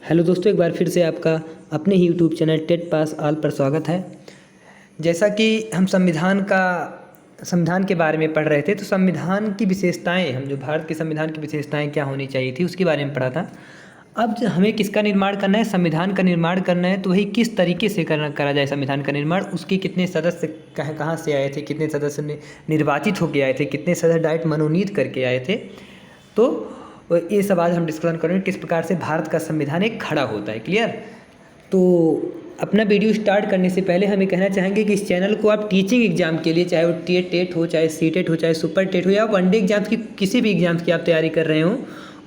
Hello दोस्तों, एक बार फिर से आपका अपने ही YouTube channel TET pass all पर स्वागत है। जैसा कि हम संविधान के बारे में पढ़ रहे थे, तो संविधान की विशेषताएं, हम जो भारत के संविधान की विशेषताएं क्या होनी चाहिए थी उसके बारे में पढ़ा था। अब हमें किसका निर्माण करना है? संविधान का निर्माण करना है। तो वही किस तरीके से करा जाए संविधान का निर्माण, उसके कितने सदस्य कहाँ से आए थे, कितने सदस्य निर्वाचित होकर आए थे, कितने सदस्य डायरेक्ट मनोनीत करके आए थे, तो ये सब आज हम डिस्कशन करेंगे किस प्रकार से भारत का संविधान एक खड़ा होता है। क्लियर? तो अपना वीडियो स्टार्ट करने से पहले हम ये कहना चाहेंगे कि इस चैनल को आप टीचिंग एग्जाम के लिए, चाहे वो टेट हो, चाहे सीटेट हो, चाहे सुपर टेट हो, या वनडे एग्जाम्स की किसी भी एग्जाम्स की आप तैयारी कर रहे हो,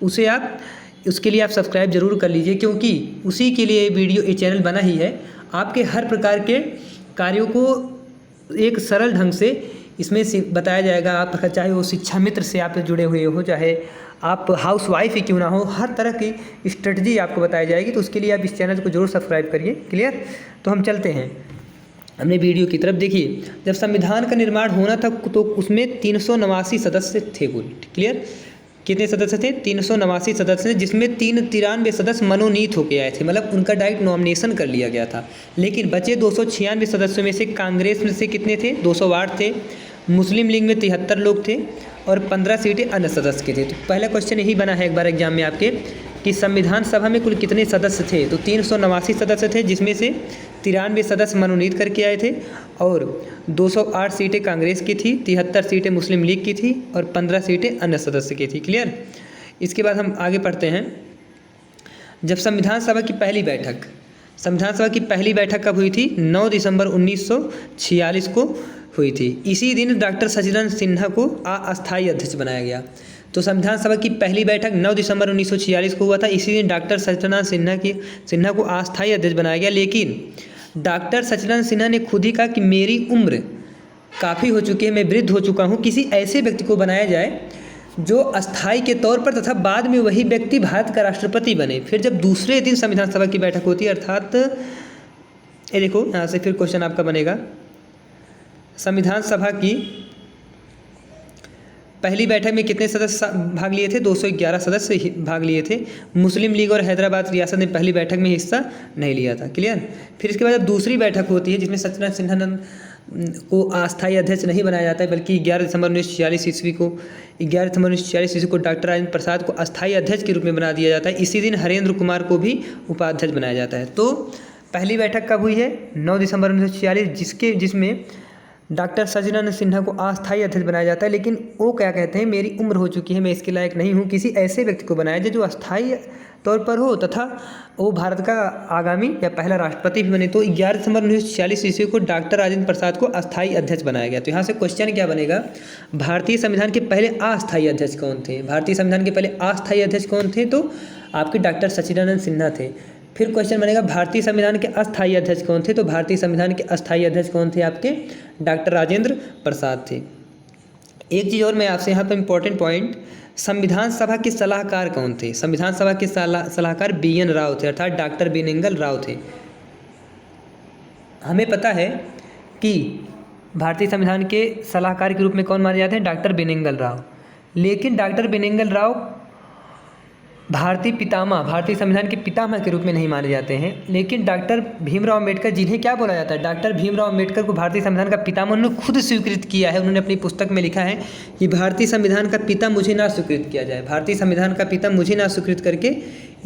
उसके लिए आप सब्सक्राइब जरूर कर लीजिए, क्योंकि उसी के लिए ये चैनल बना ही है। आपके हर प्रकार के कार्यों को एक सरल ढंग से इसमें बताया जाएगा। आप चाहे वो शिक्षा मित्र से आप जुड़े हुए हो, चाहे आप हाउस वाइफ ही क्यों ना हो, हर तरह की स्ट्रेटजी आपको बताई जाएगी। तो उसके लिए आप इस चैनल को जरूर सब्सक्राइब करिए। क्लियर? तो हम चलते हैं हमने वीडियो की तरफ। देखिए, जब संविधान का निर्माण होना था तो उसमें 389 सदस्य थे कुल। क्लियर? कितने सदस्य थे? 389 सदस्य, जिसमें 93 सदस्य मनोनीत होके आए थे, मतलब उनका डायरेक्ट नॉमिनेशन कर लिया गया था। लेकिन बचे 296 सदस्यों में से कांग्रेस में से कितने थे? 208 थे। मुस्लिम लीग में 73 लोग थे और 15 सीटें अन्य सदस्य के थे। तो पहला क्वेश्चन यही बना है एक बार एग्जाम में आपके कि संविधान सभा में कुल कितने सदस्य थे? तो 389 सदस्य थे, जिसमें से 93 सदस्य मनोनीत करके आए थे और 208 सीटें कांग्रेस की थी, 73 सीटें मुस्लिम लीग की थी और 15 सीटें अन्य सदस्य की थी। क्लियर? इसके बाद हम आगे पढ़ते हैं। जब संविधान सभा की पहली बैठक कब हुई थी? 9 दिसंबर 1946 को हुई थी। इसी दिन डॉक्टर सचिदानंद सिन्हा को अस्थायी अध्यक्ष बनाया गया। तो संविधान सभा की पहली बैठक 9 दिसंबर 1946 को हुआ था। इसी दिन डॉक्टर सचिदानंद सिन्हा को अस्थायी अध्यक्ष बनाया गया। लेकिन डॉक्टर सचिदानंद सिन्हा ने खुद ही कहा कि मेरी उम्र काफ़ी हो चुकी है, मैं वृद्ध हो चुका हूँ, किसी ऐसे व्यक्ति को बनाया जाए जो अस्थायी के तौर पर तथा बाद में वही व्यक्ति भारत का राष्ट्रपति बने। फिर जब दूसरे दिन संविधान सभा की बैठक होती है, अर्थात ये देखो यहाँ से फिर क्वेश्चन आपका बनेगा, संविधान सभा की पहली बैठक में कितने सदस्य भाग लिए थे? 211 सदस्य भाग लिए थे। मुस्लिम लीग और हैदराबाद रियासत ने पहली बैठक में हिस्सा नहीं लिया था। क्लियर? फिर इसके बाद जब दूसरी बैठक होती है, जिसमें सचिदानंद सिन्हा को अस्थायी अध्यक्ष नहीं बनाया जाता है, बल्कि 11 दिसंबर 1946 ईस्वी को डॉक्टर राजेंद्र प्रसाद को अस्थायी अध्यक्ष के रूप में बना दिया जाता है। इसी दिन हरेंद्र कुमार को भी उपाध्यक्ष बनाया जाता है। तो पहली बैठक कब हुई है? 9 दिसंबर 1946, जिसमें डॉक्टर सचिदानंद सिन्हा को अस्थायी अध्यक्ष बनाया जाता है। लेकिन वो क्या कहते हैं, मेरी उम्र हो चुकी है, मैं इसके लायक नहीं हूँ, किसी ऐसे व्यक्ति को बनाया जाए जो अस्थायी तौर पर हो तथा वो भारत का आगामी या पहला राष्ट्रपति भी बने। तो 11 दिसंबर 1946 ईस्वी को डॉक्टर राजेंद्र प्रसाद को अस्थायी अध्यक्ष बनाया गया। तो यहाँ से क्वेश्चन क्या बनेगा, भारतीय संविधान के पहले अस्थायी अध्यक्ष कौन थे? भारतीय संविधान के पहले अस्थायी अध्यक्ष कौन थे? तो आपके डॉक्टर सचिदानंद सिन्हा थे। फिर क्वेश्चन बनेगा, भारतीय संविधान के अस्थायी अध्यक्ष कौन थे? तो भारतीय संविधान के अस्थायी अध्यक्ष कौन थे? आपके डॉक्टर राजेंद्र प्रसाद थे। एक चीज़ और मैं आपसे यहाँ पर इम्पोर्टेंट पॉइंट, संविधान सभा के सलाहकार कौन थे? संविधान सभा के सलाहकार BN राव थे, अर्थात डॉक्टर बेनेगल राव थे। हमें पता है कि भारतीय संविधान के सलाहकार के रूप में कौन माने जाते हैं? डॉक्टर बेनेगल राव। लेकिन डॉक्टर बेनेगल राव भारतीय संविधान के पितामह के रूप में नहीं माने जाते हैं। लेकिन डॉक्टर भीमराव अम्बेडकर, जिन्हें क्या बोला जाता है? डॉक्टर भीमराव अम्बेडकर को भारतीय संविधान का पितामह उन्होंने खुद स्वीकृत किया है। उन्होंने अपनी पुस्तक में लिखा है कि भारतीय संविधान का पिता मुझे ना स्वीकृत किया जाए, भारतीय संविधान का पिता मुझे ना स्वीकृत करके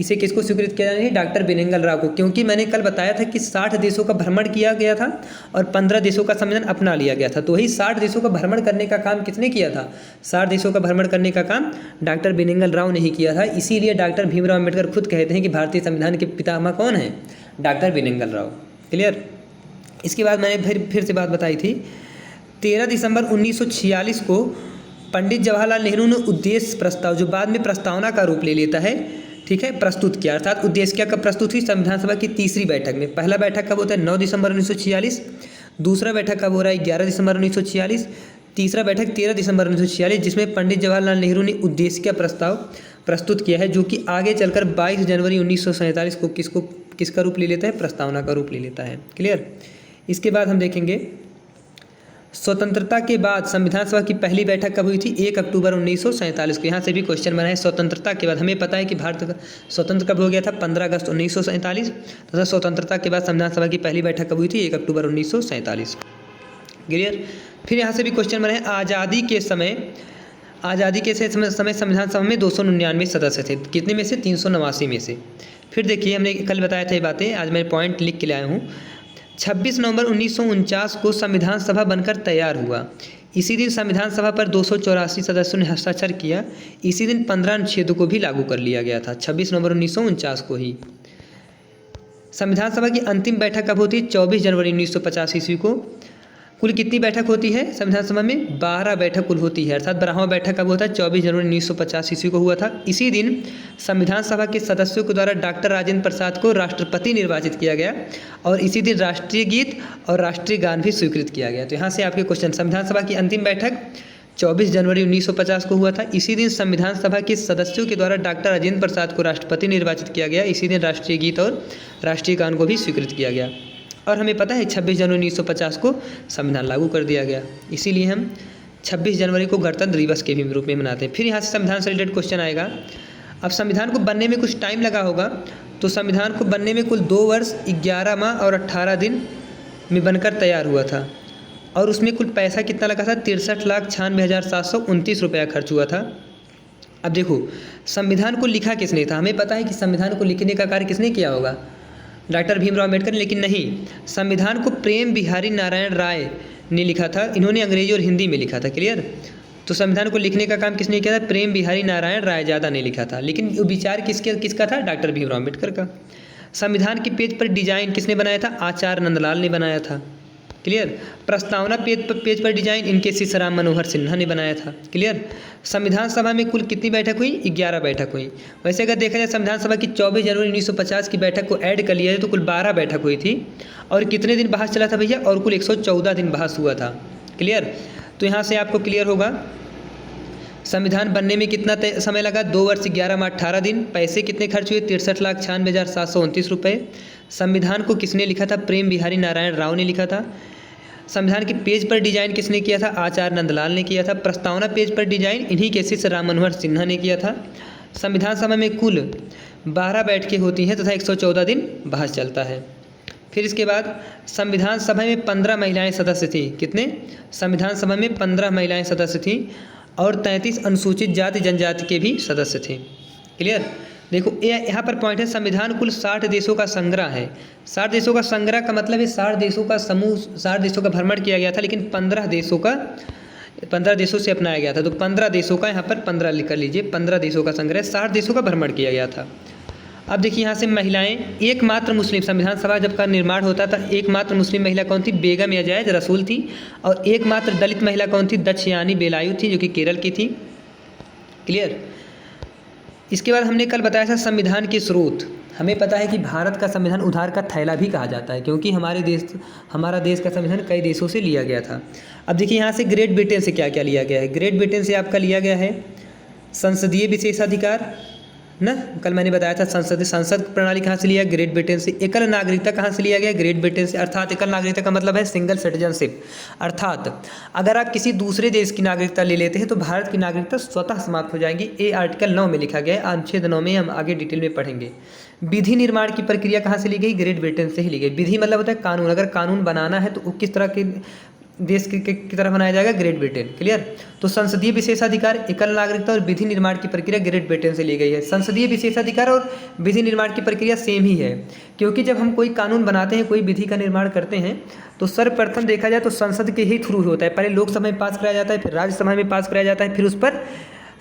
इसे किसको स्वीकृत किया जाए? डॉक्टर बेनेगल राव को। क्योंकि मैंने कल बताया था कि 60 देशों का भ्रमण किया गया था और 15 देशों का संविधान अपना लिया गया था। तो वही 60 देशों का भ्रमण करने का काम किसने किया था? 60 देशों का भ्रमण करने का काम डॉक्टर बेनेगल राव ने ही किया था। इसीलिए डॉक्टर भीमराव अम्बेडकर खुद कहते हैं कि भारतीय संविधान के पितामह कौन है? डॉक्टर बेनेगल राव। क्लियर? इसके बाद मैंने फिर से बात बताई थी, 13 दिसंबर 1946 को पंडित जवाहरलाल नेहरू ने उद्देश्य प्रस्ताव, जो बाद में प्रस्तावना का रूप ले लेता है, ठीक है, प्रस्तुत किया। अर्थात उद्देश्य क्या कब प्रस्तुत हुई? संविधान सभा की तीसरी बैठक में। पहला बैठक कब होता है? 9 दिसंबर 1946। दूसरा बैठक कब हो रहा है? 11 दिसंबर 1946। तीसरा बैठक 13 दिसंबर 1946, जिसमें पंडित जवाहरलाल नेहरू ने उद्देश्य का प्रस्ताव प्रस्तुत किया है, जो कि आगे चलकर 22 जनवरी 1947 को किसका रूप ले लेता है? प्रस्तावना का रूप ले लेता है। क्लियर? इसके बाद हम देखेंगे स्वतंत्रता के बाद संविधान सभा की पहली बैठक कब हुई थी? 1 अक्टूबर 1947 को। यहाँ से भी क्वेश्चन बना है। स्वतंत्रता के बाद हमें पता है कि भारत का स्वतंत्र कब हो गया था? 15 अगस्त 1947। तथा स्वतंत्रता के बाद संविधान सभा की पहली बैठक कब हुई थी? 1 अक्टूबर 1947। क्लियर। फिर यहाँ से भी क्वेश्चन बना है, आज़ादी के समय संविधान सभा में 299 सदस्य थे। कितने में से? 389 में से। फिर देखिए, हमने कल बताया था ये बातें, आज मैं पॉइंट लिख के लाया हूँ। 26 नवंबर 1949 को संविधान सभा बनकर तैयार हुआ। इसी दिन संविधान सभा पर 284 सदस्यों ने हस्ताक्षर किया। इसी दिन 15 अनुच्छेदों को भी लागू कर लिया गया था। 26 नवंबर 1949 को ही। संविधान सभा की अंतिम बैठक कब होती है? 24 जनवरी 1950 ईस्वी को। कुल कितनी बैठक होती है संविधान सभा में? 12 बैठक कुल होती है। अर्थात 12वां बैठक कब होता है? 24 जनवरी 1950 ईस्वी को हुआ था। इसी दिन संविधान सभा के सदस्यों के द्वारा डॉक्टर राजेंद्र प्रसाद को राष्ट्रपति निर्वाचित किया गया और इसी दिन राष्ट्रीय गीत और राष्ट्रीय गान भी स्वीकृत किया गया। तो यहाँ से आपके क्वेश्चन, संविधान सभा की अंतिम बैठक 24 जनवरी 1950 को हुआ था। इसी दिन संविधान सभा के सदस्यों के द्वारा डॉक्टर राजेंद्र प्रसाद को राष्ट्रपति निर्वाचित किया गया। इसी दिन राष्ट्रीय गीत और राष्ट्रीय गान को भी स्वीकृत किया गया। और हमें पता है 26 जनवरी 1950 को संविधान लागू कर दिया गया। इसीलिए हम 26 जनवरी को गणतंत्र दिवस के भी रूप में मनाते हैं। फिर यहाँ से संविधान से रिलेटेड क्वेश्चन आएगा। अब संविधान को बनने में कुछ टाइम लगा होगा, तो संविधान को बनने में कुल 2 वर्ष 11 माह और 18 दिन में बनकर तैयार हुआ था। और उसमें कुल पैसा कितना लगा था? 63,96,729 रुपया खर्च हुआ था। अब देखो, संविधान को लिखा किसने था? हमें पता है कि संविधान को लिखने का कार्य किसने किया होगा? डॉक्टर भीमराव अम्बेडकर। लेकिन नहीं, संविधान को प्रेम बिहारी नारायण राय ने लिखा था। इन्होंने अंग्रेजी और हिंदी में लिखा था। क्लियर। तो संविधान को लिखने का काम किसने किया था? प्रेम बिहारी नारायण राय ज़्यादा ने लिखा था। लेकिन विचार किसका था? डॉक्टर भीमराव अम्बेडकर का। संविधान के पेज पर डिजाइन किसने बनाया था? आचार्य नंदलाल ने बनाया था। क्लियर। प्रस्तावना पेज पर डिजाइन इनके शिष्य राम मनोहर सिन्हा ने बनाया था। क्लियर। संविधान सभा में कुल कितनी बैठक हुई? 11 बैठक हुई। वैसे अगर देखा जाए संविधान सभा की 24 जनवरी 1950 की बैठक को ऐड कर लिया जाए तो कुल 12 बैठक हुई थी। और कितने दिन बहस चला था भैया? और कुल 114 दिन बहस हुआ था। क्लियर। तो यहाँ से आपको क्लियर होगा संविधान बनने में कितना समय लगा? 2 वर्ष 11 माह 18 दिन। पैसे कितने खर्च हुए? 63,96,729 रुपये। संविधान को किसने लिखा था? प्रेम बिहारी नारायण राव ने लिखा था। संविधान के पेज पर डिजाइन किसने किया था? आचार्य नंदलाल ने किया था। प्रस्तावना पेज पर डिजाइन इन्हीं के शिष्य राम मनोहर सिन्हा ने किया था। संविधान सभा में कुल 12 बैठकें होती हैं तथा 114 दिन बहस चलता है। फिर इसके बाद संविधान सभा में 15 महिलाएं सदस्य थीं। कितने? संविधान सभा में 15 महिलाएं सदस्य थीं और 33 अनुसूचित जाति जनजाति के भी सदस्य थे। क्लियर। देखो यहाँ पर पॉइंट है, संविधान कुल 60 देशों का संग्रह है। 60 देशों का संग्रह का मतलब है 60 देशों का समूह, 60 देशों का भ्रमण किया गया था। लेकिन 15 देशों से अपनाया गया था। तो 15 देशों का यहाँ पर 15 लिख कर लीजिए। 15 देशों का संग्रह, 60 देशों का भ्रमण किया गया था। अब देखिए यहाँ से महिलाएं, एकमात्र मुस्लिम, संविधान सभा जब का निर्माण होता था एकमात्र मुस्लिम महिला कौन थी? बेगम एजाज रसूल थी। और एकमात्र दलित महिला कौन थी? दक्षयानी बेलायु थी, जो कि केरल की थी। क्लियर। इसके बाद हमने कल बताया था संविधान के स्रोत। हमें पता है कि भारत का संविधान उधार का थैला भी कहा जाता है, क्योंकि हमारा देश का संविधान कई देशों से लिया गया था। अब देखिए यहाँ से ग्रेट ब्रिटेन से क्या क्या लिया गया है। ग्रेट ब्रिटेन से आपका लिया गया है संसदीय विशेषाधिकार ना, कल मैंने बताया था संसद प्रणाली कहाँ से लिया? ग्रेट ब्रिटेन से। एकल नागरिकता कहाँ से लिया गया? ग्रेट ब्रिटेन से। अर्थात एकल नागरिकता का मतलब है सिंगल सिटीजनशिप। अर्थात अगर आप किसी दूसरे देश की नागरिकता ले लेते हैं तो भारत की नागरिकता स्वतः समाप्त हो जाएगी। ये आर्टिकल 9 में लिखा गया है। अनुच्छेद 9 में हम आगे डिटेल में पढ़ेंगे। विधि निर्माण की प्रक्रिया कहाँ से ली गई? ग्रेट ब्रिटेन से ही ली गई। विधि मतलब होता है कानून। अगर कानून बनाना है तो वो किस तरह के देश की तरह बनाया जाएगा? Great Britain. क्लियर। तो संसदीय विशेषाधिकार, एकल नागरिकता और विधि निर्माण की प्रक्रिया ग्रेट ब्रिटेन से ली गई है। संसदीय विशेषाधिकार और विधि निर्माण की प्रक्रिया सेम ही है, क्योंकि जब हम कोई कानून बनाते हैं, कोई विधि का निर्माण करते हैं, तो सर्वप्रथम देखा जाए तो संसद के ही थ्रू होता है। पहले लोकसभा में पास कराया जाता है, फिर राज्यसभा में पास कराया जाता है, फिर उस पर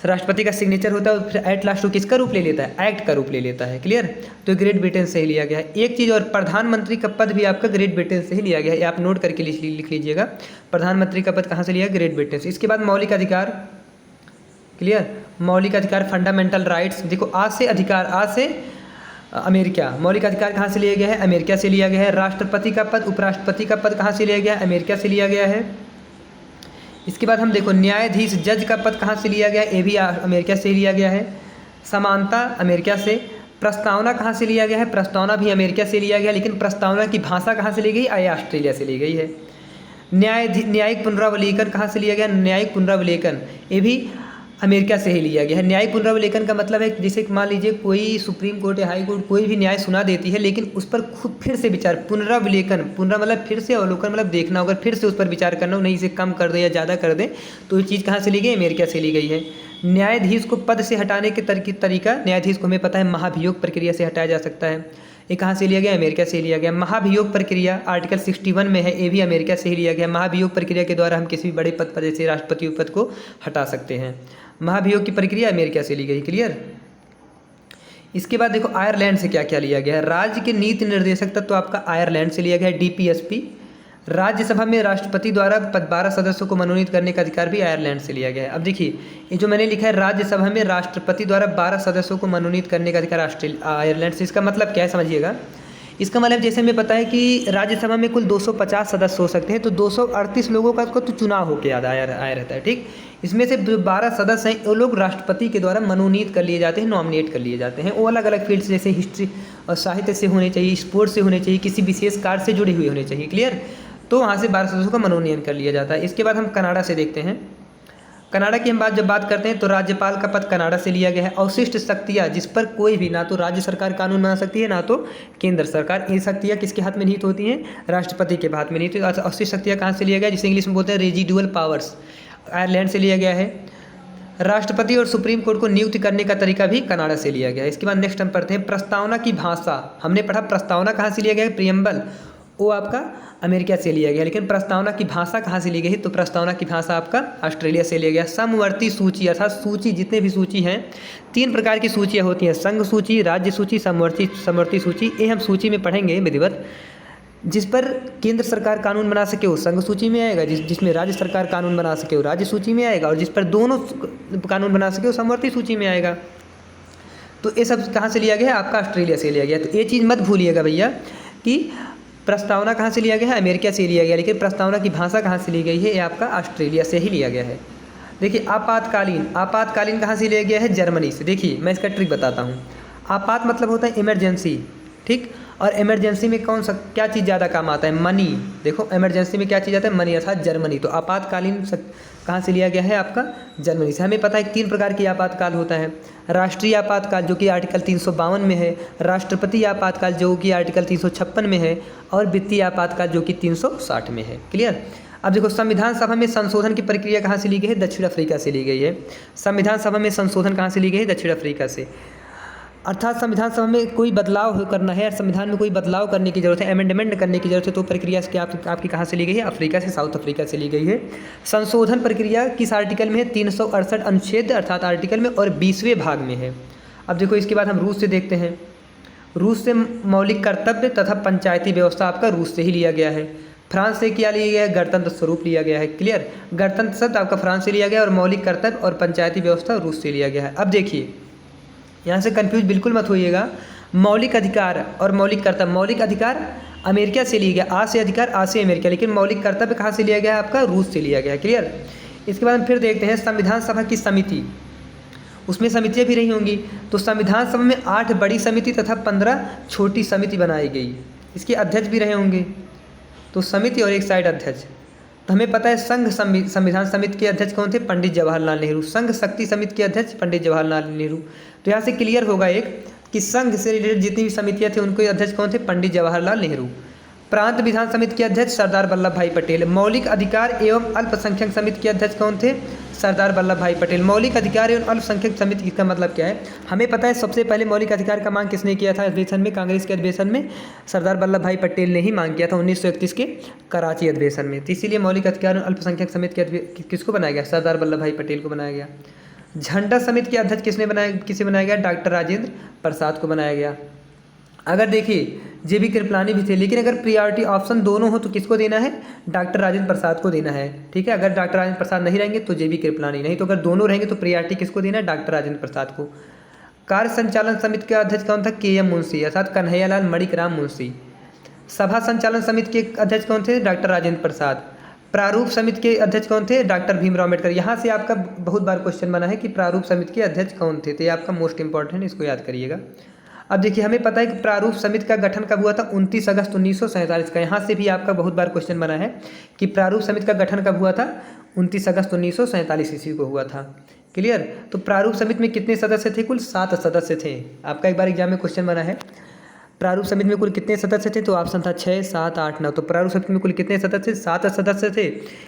राष्ट्रपति का सिग्नेचर होता है और फिर एट लास्ट वो किसका रूप ले लेता है? एक्ट का रूप ले लेता है। क्लियर। तो ग्रेट ब्रिटेन से ही लिया गया है। एक चीज़ और, प्रधानमंत्री का पद भी आपका ग्रेट ब्रिटेन से ही लिया गया है। आप नोट करके लिख लीजिएगा, प्रधानमंत्री का पद कहाँ से लिया? ग्रेट ब्रिटेन से। इसके बाद मौलिक अधिकार। क्लियर। मौलिक अधिकार, फंडामेंटल राइट्स। देखो आज से अमेरिका, मौलिक अधिकार कहाँ से लिया गया है? अमेरिका से लिया गया है। राष्ट्रपति का पद, उपराष्ट्रपति का पद कहाँ से लिया गया है? अमेरिका से लिया गया है। इसके बाद हम देखो न्यायाधीश, जज का पद कहाँ से लिया गया? ये भी अमेरिका से लिया गया है। समानता अमेरिका से। प्रस्तावना कहाँ से लिया गया है? प्रस्तावना भी अमेरिका से लिया गया, लेकिन प्रस्तावना की भाषा कहाँ से ली गई? ऑस्ट्रेलिया से ली गई है। न्यायिक पुनरावलोकन कहाँ से लिया गया? न्यायिक पुनरावलोकन ये भी अमेरिका से ही लिया गया है। न्यायिक पुनरावलोकन का मतलब है कि जैसे मान लीजिए कोई सुप्रीम कोर्ट या हाई कोर्ट कोई भी न्याय सुना देती है, लेकिन उस पर खुद फिर से विचार, पुनरावलोकन, पुनरा मतलब फिर से, अवलोकन मतलब देखना होगा, फिर से उस पर विचार करना हो, नहीं इसे कम कर दे या ज़्यादा कर दे, तो ये चीज़ कहाँ से ली गई? अमेरिका से ली गई है। न्यायाधीश को पद से हटाने के तरीका, न्यायाधीश को हमें पता है महाभियोग प्रक्रिया से हटाया जा सकता है। ये कहाँ से लिया गया? अमेरिका से लिया गया। महाभियोग प्रक्रिया आर्टिकल 61 में है, ये भी अमेरिका से ही लिया गया। महाभियोग प्रक्रिया के द्वारा हम किसी भी बड़े पद पर जैसे राष्ट्रपति पद को हटा सकते हैं। महाभियोग की प्रक्रिया अमेरिका से ली गई। क्लियर? इसके बाद देखो आयरलैंड से क्या क्या लिया गया है। राज्य के नीति निर्देशक तत्व आपका आयरलैंड से लिया गया है, DPSP। राज्यसभा में राष्ट्रपति द्वारा 12 सदस्यों को मनोनीत करने का अधिकार भी आयरलैंड से लिया गया है। अब देखिए ये जो मैंने लिखा है, राज्यसभा में राष्ट्रपति द्वारा 12 सदस्यों को मनोनीत करने का अधिकार आयरलैंड से, इसका मतलब क्या है समझिएगा। इसका मतलब जैसे हमें पता है कि राज्यसभा में कुल 250 सदस्य हो सकते हैं, तो 238 लोगों का तो चुनाव होकर आया रहता है। ठीक, इसमें से जो 12 सदस्य हैं वो लोग राष्ट्रपति के द्वारा मनोनीत कर लिए जाते हैं, नॉमिनेट कर लिए जाते हैं। वो अलग अलग फील्ड जैसे हिस्ट्री और साहित्य से होने चाहिए, स्पोर्ट्स से होने चाहिए, किसी विशेष कार्य से जुड़े हुए होने चाहिए। क्लियर? तो वहाँ से 12 सदस्यों का मनोनयन कर लिया जाता है। इसके बाद हम कनाडा से देखते हैं। कनाडा की हम जब बात करते हैं तो राज्यपाल का पद कनाडा से लिया गया है। अवशिष्ट शक्तियाँ जिस पर कोई भी, ना तो राज्य सरकार कानून बना सकती है, ना तो केंद्र सरकार, ये शक्तियाँ किसके हाथ में निहित होती हैं? राष्ट्रपति के हाथ में निहित। अवशिष्ट शक्तियाँ कहाँ से लिया गया? जिसे इंग्लिश में बोलते हैं रेजिडुअल पावर्स, आयरलैंड से लिया गया है। राष्ट्रपति और सुप्रीम कोर्ट को नियुक्त करने का तरीका भी कनाडा से लिया गया है। इसके बाद नेक्स्ट हम पढ़ते हैं प्रस्तावना की भाषा। हमने पढ़ा प्रस्तावना कहाँ से लिया गया है? प्रियम्बल, वो आपका अमेरिका से लिया गया। लेकिन प्रस्तावना की भाषा कहाँ से ली गई? तो प्रस्तावना की भाषा आपका ऑस्ट्रेलिया से लिया गया। समवर्ती सूची अर्थात सूची, जितने भी सूची हैं, 3 प्रकार की सूचियाँ होती हैं, संघ सूची, राज्य सूची, समवर्ती सूची। ये हम सूची में पढ़ेंगे विधिवत। जिस पर केंद्र सरकार कानून बना सके वो संघ सूची में आएगा, जिसमें राज्य सरकार कानून बना सके वो राज्य सूची में आएगा, और जिस पर दोनों कानून बना सके वो समवर्ती सूची में आएगा। तो ये सब कहाँ से लिया गया है? आपका ऑस्ट्रेलिया से लिया गया। तो ये चीज़ मत भूलिएगा भैया कि प्रस्तावना कहाँ से लिया गया है? अमेरिका से लिया गया। लेकिन प्रस्तावना की भाषा कहाँ से ली गई है? ये आपका ऑस्ट्रेलिया से ही लिया गया है। देखिए आपातकालीन कहाँ से लिया गया है? जर्मनी से। देखिए मैं इसका ट्रिक बताता हूँ। आपात मतलब होता है इमरजेंसी, ठीक, और इमरजेंसी में क्या चीज़ ज़्यादा काम आता है? मनी। देखो इमरजेंसी में क्या चीज़ आता है? मनी, अर्थात जर्मनी। तो आपातकालीन कहाँ से लिया गया है? आपका जर्मनी से। हमें पता है 3 प्रकार की आपातकाल होता है। राष्ट्रीय आपातकाल जो कि आर्टिकल 352 में है, राष्ट्रपति आपातकाल जो कि आर्टिकल 356 में है, और वित्तीय आपातकाल जो कि 360 में है। क्लियर? अब देखो संविधान सभा में संशोधन की प्रक्रिया कहाँ से ली गई है? दक्षिण अफ्रीका से ली गई है। संविधान सभा में संशोधन कहाँ से ली गई है? दक्षिण अफ्रीका से। अर्थात संविधान सभा में कोई बदलाव करना है, संविधान में कोई बदलाव करने की जरूरत है, अमेंडमेंट करने की जरूरत है, तो प्रक्रिया आपकी कहाँ से ली गई है? अफ्रीका से, साउथ अफ्रीका से ली गई है। संशोधन प्रक्रिया किस आर्टिकल में है? 368 अनुच्छेद अर्थात आर्टिकल में, और 20वें भाग में है। अब देखो इसके बाद हम रूस से देखते हैं। रूस से मौलिक कर्तव्य तथा पंचायती व्यवस्था आपका रूस से ही लिया गया है। फ्रांस से क्या लिया गया है? गणतंत्र स्वरूप लिया गया है। क्लियर? गणतंत्र शब्द आपका फ्रांस से लिया गया और मौलिक कर्तव्य और पंचायती व्यवस्था रूस से लिया गया है। अब देखिए यहाँ से कंफ्यूज बिल्कुल मत होइएगा। मौलिक अधिकार और मौलिक कर्तव्य, मौलिक अधिकार अमेरिका से लिया गया, आ से अधिकार, आ से अमेरिका, लेकिन मौलिक कर्तव्य कहाँ से लिया गया है? आपका रूस से लिया गया है। क्लियर? इसके बाद हम फिर देखते हैं संविधान सभा की समिति। उसमें समितियाँ भी रही होंगी। तो संविधान सभा में 8 बड़ी समिति तथा 15 छोटी समिति बनाई गई। इसके अध्यक्ष भी रहे होंगे, तो समिति और एक साइड अध्यक्ष। तो हमें पता है संघ संविधान समिति के अध्यक्ष कौन थे? पंडित जवाहरलाल नेहरू। संघ शक्ति समिति के अध्यक्ष पंडित जवाहरलाल नेहरू। तो यहाँ से क्लियर होगा एक कि संघ से रिलेटेड जितनी भी समितियाँ थी उनके अध्यक्ष कौन थे? पंडित जवाहरलाल नेहरू। प्रांत विधान समिति के अध्यक्ष सरदार वल्लभ भाई पटेल। मौलिक अधिकार एवं अल्पसंख्यक समिति के अध्यक्ष कौन थे? सरदार वल्लभ भाई पटेल। मौलिक अधिकार एवं अल्पसंख्यक समिति का मतलब क्या है? हमें पता है सबसे पहले मौलिक अधिकार का मांग किसने किया था अधिवेशन में? कांग्रेस के अधिवेशन में सरदार वल्लभ भाई पटेल ने ही मांग किया था 1931 के कराची अधिवेशन में। तो इसीलिए मौलिक अधिकार एवं अल्पसंख्यक समिति के किसको बनाया गया? सरदार वल्लभ भाई पटेल को बनाया गया। झंडा समिति के अध्यक्ष किसे बनाया गया? डॉक्टर राजेंद्र प्रसाद को बनाया गया। अगर देखिए JB कृपलानी भी थे, लेकिन अगर प्रियोरिटी ऑप्शन दोनों हो तो किसको देना है? डॉक्टर राजेंद्र प्रसाद को देना है। ठीक है, अगर डॉक्टर राजेंद्र प्रसाद नहीं रहेंगे तो JB कृपलानी, नहीं तो अगर दोनों रहेंगे तो प्रियोरिटी किसको देना है? डॉक्टर राजेंद्र प्रसाद को। कार्य संचालन समिति का अध्यक्ष कौन था? KM मुंशी अर्थात कन्हैयालाल मणिकराम मुंशी। सभा संचालन समिति के अध्यक्ष कौन थे? डॉक्टर राजेंद्र प्रसाद। प्रारूप समिति के अध्यक्ष कौन थे? डॉक्टर भीमराव अम्बेडकर। यहाँ से आपका बहुत बार क्वेश्चन बना है कि प्रारूप समिति के अध्यक्ष कौन थे, तो ये आपका मोस्ट इंपॉर्टेंट है, इसको याद करिएगा। अब देखिए हमें पता है कि प्रारूप समिति का गठन कब हुआ था, 29 अगस्त 1947 का। यहाँ से भी आपका बहुत बार क्वेश्चन बना है कि प्रारूप समिति का गठन कब हुआ था, 29 अगस्त 1947 ईस्वी को हुआ था। क्लियर। तो प्रारूप समिति में कितने सदस्य थे, कुल 7 सदस्य थे। आपका एक बार एग्जाम में क्वेश्चन बना है प्रारूप समिति में कुल कितने सदस्य थे, तो ऑप्शन था 6, 7, 8, 9। तो प्रारूप समिति में कुल कितने सदस्य थे, 7 सदस्य थे।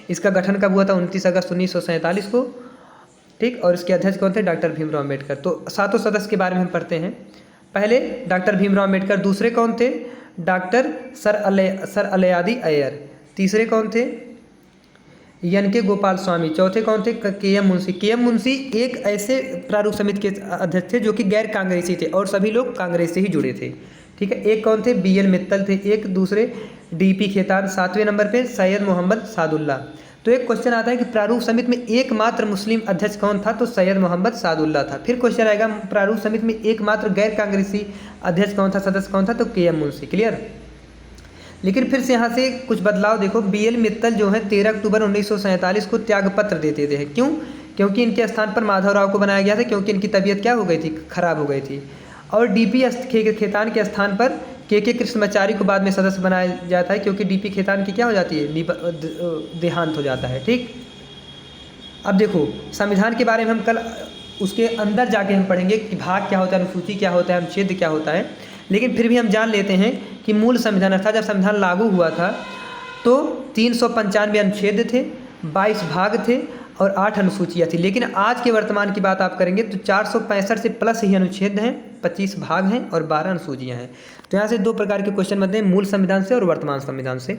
इसका गठन कब हुआ था, 29 अगस्त 1947 को। ठीक। और इसके अध्यक्ष कौन थे, डॉक्टर भीमराव अम्बेडकर। तो 7 सदस्य के बारे में हम पढ़ते हैं। पहले डॉक्टर भीमराव अम्बेडकर, दूसरे कौन थे, डॉक्टर सर अलायदी अय्यर, तीसरे कौन थे, एन.के. गोपाल स्वामी, चौथे कौन थे, के.एम. मुंशी। के.एम. मुंशी एक ऐसे प्रारूप समिति के अध्यक्ष थे जो कि गैर कांग्रेसी थे और सभी लोग कांग्रेस से ही जुड़े थे। ठीक है। एक कौन थे, बी.एल. मित्तल थे, एक दूसरे डी.पी. खेतान, 7वें नंबर पे सैयद मोहम्मद सादुल्ला। तो एक क्वेश्चन आता है कि प्रारूप समिति में एकमात्र मुस्लिम अध्यक्ष कौन था, तो सैयद मोहम्मद सादुल्ला था। फिर क्वेश्चन आएगा प्रारूप समिति में एकमात्र गैर कांग्रेसी अध्यक्ष कौन था, सदस्य कौन था, तो के.एम. मुंशी। क्लियर। लेकिन फिर से यहाँ से कुछ बदलाव देखो, बी.एल. मित्तल जो है 13 अक्टूबर 1947 को त्यागपत्र देते थे। क्यों, क्योंकि इनके स्थान पर माधवराव को बनाया गया था, क्योंकि इनकी तबीयत क्या हो गई थी, खराब हो गई थी। और डी.पी. खेतान के स्थान पर के कृष्णमाचारी को बाद में सदस्य बनाया जाता है, क्योंकि डी.पी. खेतान की क्या हो जाती है, देहांत हो जाता है। ठीक। अब देखो संविधान के बारे में हम कल उसके अंदर जाके हम पढ़ेंगे कि भाग क्या होता है, अनुसूची क्या होता है, अनुच्छेद क्या होता है। लेकिन फिर भी हम जान लेते हैं कि मूल संविधान अर्थात जब संविधान लागू हुआ था तो 395 अनुच्छेद थे, 22 भाग थे और 8 अनुसूचियाँ थी। लेकिन आज के वर्तमान की बात आप करेंगे तो 465 से प्लस ही अनुच्छेद हैं, 25 भाग हैं और 12 अनुसूचियाँ हैं। तो यहाँ से 2 प्रकार के क्वेश्चन बनते हैं, मूल संविधान से और वर्तमान संविधान से।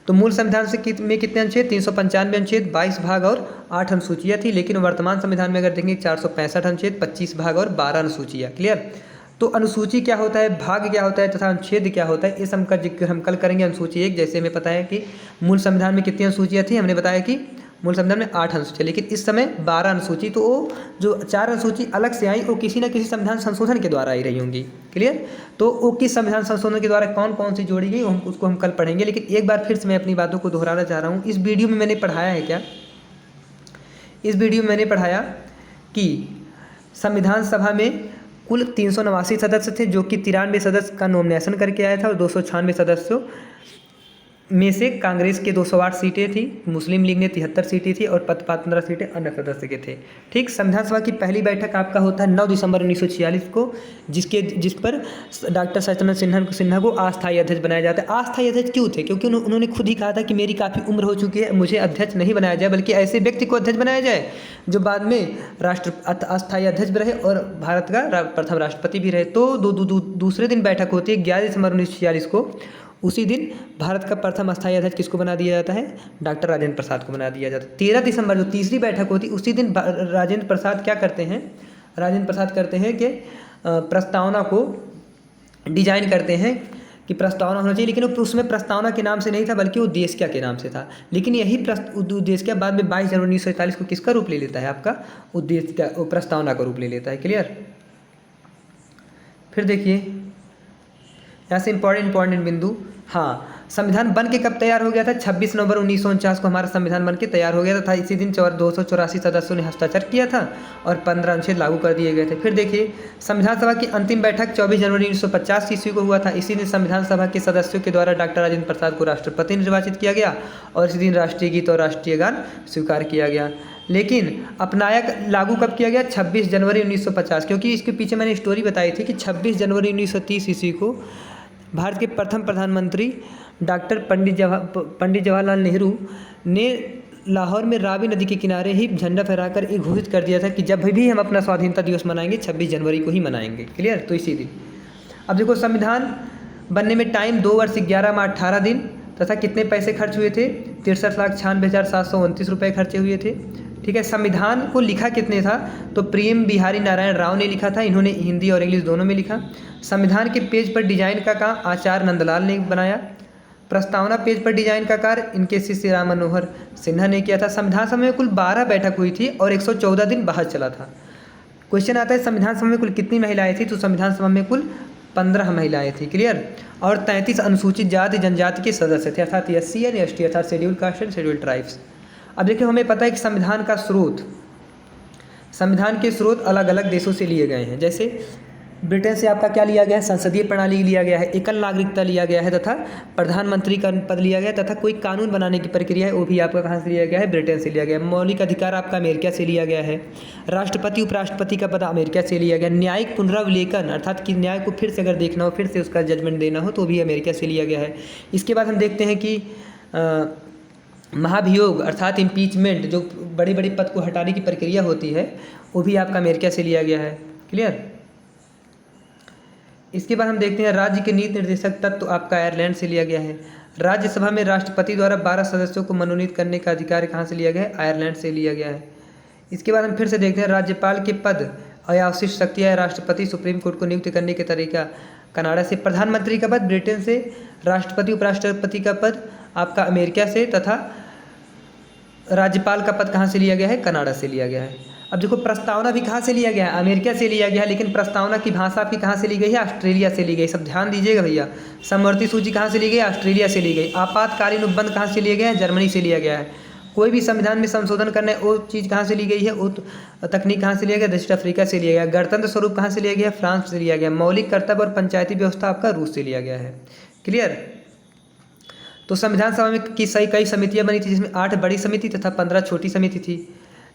तो मूल संविधान से में कितने अनुच्छेद, 395 अनुच्छेद, 22 भाग और 8 अनुसूचियाँ थी। लेकिन वर्तमान संविधान में अगर देखेंगे 465 अनुच्छेद, 25 भाग और 12 अनुसूचियाँ। क्लियर। तो अनुसूची क्या होता है, भाग क्या होता है तथा अनुच्छेद क्या होता है, इस हम का जिक्र हम कल करेंगे। अनुसूची 1, जैसे हमें पता है कि मूल संविधान में कितनी अनुसूचियाँ थी, हमने बताया कि मूल संविधान में 8 अनुसूचियाँ, लेकिन इस समय 12 अनुसूची। तो वो जो 4 अनुसूची अलग से आई वो किसी न किसी संविधान संशोधन के द्वारा आई रही होंगी। क्लियर। तो वो किस संविधान संशोधन के द्वारा कौन कौन सी जोड़ी गई उसको हम कल पढ़ेंगे। लेकिन एक बार फिर से मैं अपनी बातों को दोहराना चाह रहा हूँ। इस वीडियो में मैंने पढ़ाया है क्या, इस वीडियो में मैंने पढ़ाया कि संविधान सभा में कुल 389 सदस्य थे, जो कि 93 सदस्य का नॉमिनेशन करके आया था और 296 सदस्यों में से कांग्रेस के 208 सीटें थी, मुस्लिम लीग ने 73 सीटें थी और 15 सीटें अन्य सदस्य के थे। ठीक। संविधान सभा की पहली बैठक आपका होता है 9 दिसंबर 1946 को, जिस पर डॉक्टर सत्येंद्र सिन्हा को अस्थायी अध्यक्ष बनाया जाता है। अस्थायी अध्यक्ष क्यों थे, क्योंकि उन्होंने खुद ही कहा था कि मेरी काफ़ी उम्र हो चुकी है, मुझे अध्यक्ष नहीं बनाया जाए, बल्कि ऐसे व्यक्ति को अध्यक्ष बनाया जाए जो बाद में अस्थायी अध्यक्ष भी रहे और भारत का प्रथम राष्ट्रपति भी रहे। तो दूसरे दिन बैठक होती है 11 दिसंबर 1946 को। उसी दिन भारत का प्रथम अस्थायी अध्यक्ष किसको बना दिया जाता है, डॉक्टर राजेंद्र प्रसाद को बना दिया जाता है। 13 दिसंबर जो तीसरी बैठक होती है, उसी दिन राजेंद्र प्रसाद क्या करते हैं, राजेंद्र प्रसाद करते हैं कि प्रस्तावना को डिजाइन करते हैं कि प्रस्तावना होना चाहिए। लेकिन उसमें प्रस्तावना के नाम से नहीं था, बल्कि उद्देश्य के नाम से था। लेकिन यही उद्देश्य बाद में 22 जनवरी 1947 को किसका रूप ले लेता है, आपका उद्देश्य प्रस्तावना का रूप ले लेता है। क्लियर। फिर देखिए यहाँ से इंपॉर्टेंट बिंदु। हाँ, संविधान बन के कब तैयार हो गया था, 26 नवंबर 1949 को हमारा संविधान बन के तैयार हो गया था। इसी दिन 284 सदस्यों ने हस्ताक्षर किया था और 15 अनुच्छेद लागू कर दिए गए थे। फिर देखिए संविधान सभा की अंतिम बैठक 24 जनवरी 1950 ईस्वी को हुआ था। इसी दिन संविधान सभा के सदस्यों के द्वारा डॉक्टर राजेंद्र प्रसाद को राष्ट्रपति निर्वाचित किया गया और इसी दिन राष्ट्रीय गीत और राष्ट्रीय गान स्वीकार किया गया। लेकिन अपनाया लागू कब किया गया, 26 जनवरी 1950, क्योंकि इसके पीछे मैंने स्टोरी बताई थी कि 26 जनवरी 1930 ईस्वी को भारत के प्रथम प्रधानमंत्री डॉक्टर पंडित जवाहरलाल नेहरू ने लाहौर में रावी नदी के किनारे ही झंडा फहराकर एक घोषित कर दिया था कि जब भी हम अपना स्वाधीनता दिवस मनाएंगे 26 जनवरी को ही मनाएंगे। क्लियर। तो इसी दिन अब देखो संविधान बनने में टाइम 2 वर्ष 11 माह 18 दिन तथा कितने पैसे खर्च हुए थे, 63,96,729 रुपये खर्चे हुए थे। ठीक है। संविधान को लिखा कितने था, तो प्रेम बिहारी नारायण राव ने लिखा था, इन्होंने हिंदी और इंग्लिश दोनों में लिखा। संविधान के पेज पर डिजाइन का काम आचार्य नंदलाल ने बनाया। प्रस्तावना पेज पर डिजाइन का कार्य इनके शिष्य राम मनोहर सिन्हा ने किया था। संविधान सभा में कुल 12 बैठक हुई थी और 114 दिन बहस चला था। क्वेश्चन आता है संविधान सभा में कुल कितनी महिलाएं थी, तो संविधान सभा में कुल 15 महिलाएं थी। क्लियर। और 33 अनुसूचित जाति जनजाति के सदस्य थे, अर्थात SC एंड ST अर्थात schedule caste and schedule tribes. अब देखिए हमें पता है कि संविधान के स्रोत अलग अलग देशों से लिए गए हैं। जैसे ब्रिटेन से आपका क्या लिया गया है, संसदीय प्रणाली लिया गया है, एकल नागरिकता लिया गया है तथा प्रधानमंत्री का पद लिया गया है तथा कोई कानून बनाने की प्रक्रिया है वो भी आपका कहाँ से लिया गया है, ब्रिटेन से लिया गया है। मौलिक अधिकार आपका अमेरिका से लिया गया है। राष्ट्रपति उपराष्ट्रपति का पद अमेरिका से लिया गया। न्यायिक पुनरावलोकन अर्थात कि न्याय को फिर से अगर देखना हो, फिर से उसका जजमेंट देना हो तो भी अमेरिका से लिया गया है। इसके बाद हम देखते हैं कि महाभियोग अर्थात इम्पीचमेंट, जो बड़े बड़े पद को हटाने की प्रक्रिया होती है, वो भी आपका अमेरिका से लिया गया है। क्लियर। इसके बाद हम देखते हैं राज्य के नीति निर्देशक तत्व तो आपका आयरलैंड से लिया गया है। राज्यसभा में राष्ट्रपति द्वारा 12 सदस्यों को मनोनीत करने का अधिकार कहाँ से लिया गया है, आयरलैंड से लिया गया है। इसके बाद हम फिर से देखते हैं राज्यपाल के पद अवशिष्ट शक्तियाँ राष्ट्रपति सुप्रीम कोर्ट को नियुक्त करने के तरीका कनाडा से। प्रधानमंत्री का पद ब्रिटेन से, राष्ट्रपति उपराष्ट्रपति का पद आपका अमेरिका से तथा राज्यपाल का पद कहाँ से लिया गया है, कनाडा से लिया गया है। अब देखो प्रस्तावना भी कहाँ से लिया गया है, अमेरिका से लिया गया है, लेकिन प्रस्तावना की भाषा आपकी कहाँ से ली गई है, ऑस्ट्रेलिया से ली गई। सब ध्यान दीजिएगा भैया। समवर्ती सूची कहाँ से ली गई, ऑस्ट्रेलिया से ली गई। आपातकालीन उपबंध कहाँ से लिए गए हैं, जर्मनी से लिया गया है। कोई भी संविधान में संशोधन करने वो चीज़ कहाँ से ली गई है, वो तकनीक कहाँ से लिया गया, दक्षिण अफ्रीका से लिया गया। गणतंत्र स्वरूप कहाँ से लिया गया, फ्रांस से लिया गया। मौलिक कर्तव्य और पंचायती व्यवस्था आपका रूस से लिया गया है। क्लियर। तो संविधान सभा में कई समितियां बनी थी, जिसमें 8 बड़ी समिति तथा 15 छोटी समिति थी,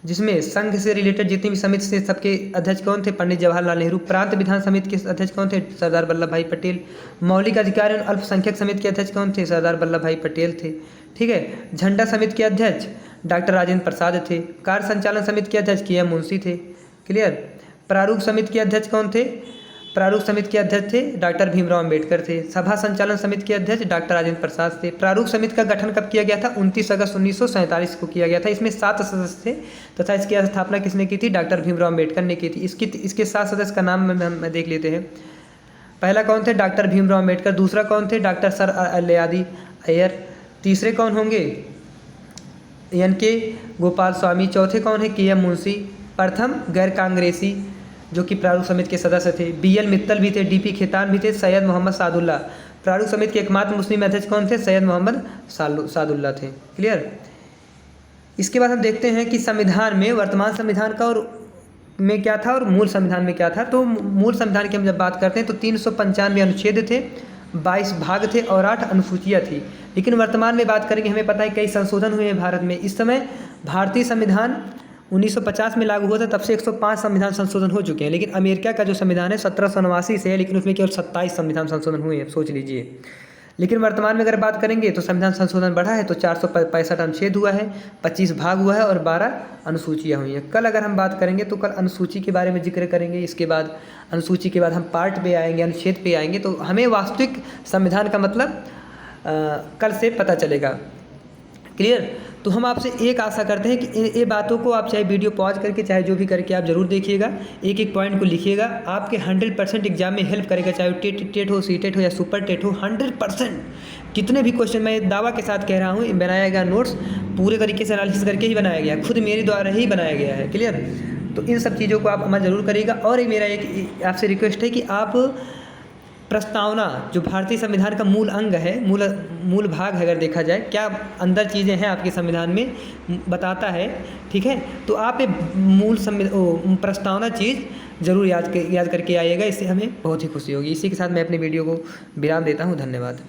जिसमें संघ से रिलेटेड जितनी भी समिति थे सबके अध्यक्ष कौन थे, पंडित जवाहरलाल नेहरू। प्रांत विधान समिति के अध्यक्ष कौन थे, सरदार वल्लभ भाई पटेल। मौलिक अधिकार एवं अल्पसंख्यक समिति के अध्यक्ष कौन थे, सरदार वल्लभ भाई पटेल थे। ठीक है। झंडा समिति के अध्यक्ष डॉक्टर राजेंद्र प्रसाद थे। कार्य संचालन समिति के अध्यक्ष के एम मुंशी थे। क्लियर। प्रारूप समिति के अध्यक्ष कौन थे, प्रारूप समिति के अध्यक्ष थे डॉक्टर भीमराव अंबेडकर थे। सभा संचालन समिति के अध्यक्ष डॉक्टर राजेंद्र प्रसाद थे। प्रारूप समिति का गठन कब किया गया था, 29 अगस्त 1947 को किया गया था। इसमें 7 सदस्य थे तथा इसकी स्थापना किसने की थी, डॉक्टर भीमराव अंबेडकर ने की थी। इसके 7 सदस्य का नाम हम देख लेते हैं। पहला कौन थे, डॉक्टर भीमराव अंबेडकर। दूसरा कौन थे, डॉक्टर सर अय्यादी अय्यर। तीसरे कौन होंगे, एन के गोपाल स्वामी। चौथे कौन है, के एम मुंशी। प्रथम गैर कांग्रेसी जो कि प्रारूप समिति के सदस्य थे, बी एल मित्तल भी थे, डी पी खेतान भी थे, सैयद मोहम्मद सादुल्ला। प्रारूप समिति के एकमात्र मुस्लिम अध्यक्ष कौन थे, सैयद मोहम्मद सादुल्ला थे। क्लियर। इसके बाद हम देखते हैं कि संविधान में वर्तमान संविधान का और में क्या था और मूल संविधान में क्या था। तो मूल संविधान की हम जब बात करते हैं तो 395 अनुच्छेद थे, 22 भाग थे और 8 अनुसूचियाँ थी। लेकिन वर्तमान में बात करेंगे, हमें पता है कई संशोधन हुए हैं भारत में। इस समय भारतीय संविधान 1950 में लागू हुआ था, तब से 105 संविधान संशोधन हो चुके हैं। लेकिन अमेरिका का जो संविधान है 1789 से है, लेकिन उसमें केवल 27 संविधान संशोधन हुए हैं, सोच लीजिए। लेकिन वर्तमान में अगर बात करेंगे तो संविधान संशोधन बढ़ा है, तो 465 अनुच्छेद हुआ है, 25 भाग हुआ है और 12 अनुसूचियाँ हुई हैं। कल अगर हम बात करेंगे तो कल अनुसूची के बारे में जिक्र करेंगे। इसके बाद अनुसूची के बाद हम पार्ट पे आएंगे, अनुच्छेद पे आएंगे, तो हमें वास्तविक संविधान का मतलब कल से पता चलेगा। क्लियर। तो हम आपसे एक आशा करते हैं कि ये बातों को आप चाहे वीडियो पॉज करके चाहे जो भी करके आप ज़रूर देखिएगा, एक एक पॉइंट को लिखिएगा। आपके 100% एग्जाम में हेल्प करेगा, चाहे टेट हो, सीटेट हो या सुपर टेट हो। 100% कितने भी क्वेश्चन, मैं दावा के साथ कह रहा हूँ, बनाया गया नोट्स पूरे तरीके से एनालिसिस करके ही बनाया गया, खुद मेरे द्वारा ही बनाया गया है। क्लियर। तो इन सब चीज़ों को आप अमल ज़रूर करिएगा। और मेरा एक आपसे रिक्वेस्ट है कि आप प्रस्तावना, जो भारतीय संविधान का मूल अंग है, मूल भाग है, अगर देखा जाए क्या अंदर चीज़ें हैं आपके संविधान में बताता है, ठीक है, तो आप मूल प्रस्तावना चीज़ ज़रूर याद करके आइएगा। इससे हमें बहुत ही खुशी होगी। इसी के साथ मैं अपने वीडियो को विराम देता हूँ। धन्यवाद।